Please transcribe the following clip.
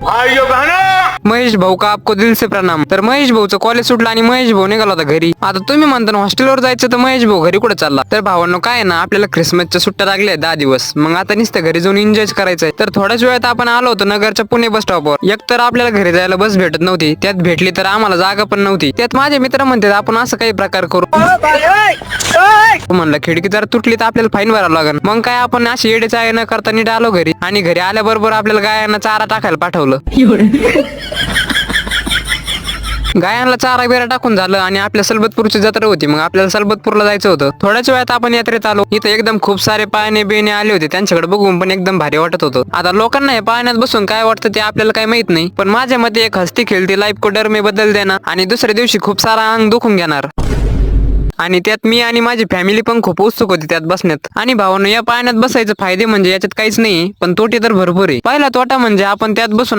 महेश भाऊ का आपको दिल से प्रणाम. तर महेश भाऊचं कॉलेज सुटलं आणि महेश भाऊ निघाला होता घरी. आता तुम्ही म्हणता हॉस्टेलवर जायचं तर महेश भाऊ घरी कुठे चालला. तर भावांनो काय ना आपल्याला क्रिसमसच्या सुट्ट्या लागल्या 10 दिवस. मग आता नुसतं घरी जाऊन एन्जॉय करायचंय. तर थोड्याच वेळात आपण आलो होतो नगरच्या पुणे बस स्टॉपवर. एक तर आपल्याला घरी जायला बस भेटत नव्हती, त्यात भेटली तर आम्हाला जागा पण नव्हती. त्यात माझे मित्र म्हणतात आपण असं काही प्रकार करू. म्हणलं खिडकी जर तुटली तर आपल्याला फाईन भरावं लागेल. मग काय आपण अशी येडे चाय न करता नीट आलो घरी आणि घरी आल्याबरोबर आपल्याला गायांना चारा टाकायला पाठवलं. गायांना चारा बिरा टाकून झालं आणि आपल्या सलबतपूरची जत्रा होती. मग आपल्याला सलबतपूरला जायचं होतं. थोड्याच वेळात आपण यात्रेत आलो. इथं एकदम खूप सारे पाळणे बिणे आले होते. त्यांच्याकडे बघून पण एकदम भारी वाटत होतं. आता लोकांना हे पाळण्यात बसून काय वाटतं ते आपल्याला काही माहित नाही, पण माझ्या मते एक हस्ती खेळती लाईफ को डर में बदल देना आणि दुसऱ्या दिवशी खूप सारा अंग दुखून घेणार. आणि त्यात मी आणि माझी फॅमिली पण खूप उत्सुक होती त्यात बसण्यात. आणि भावांनो या पाळण्यात बसायचे फायदे म्हणजे याच्यात काहीच नाही, पण तोटे तर भरपूर आहे. पहिला तोटा म्हणजे आपण त्यात बसून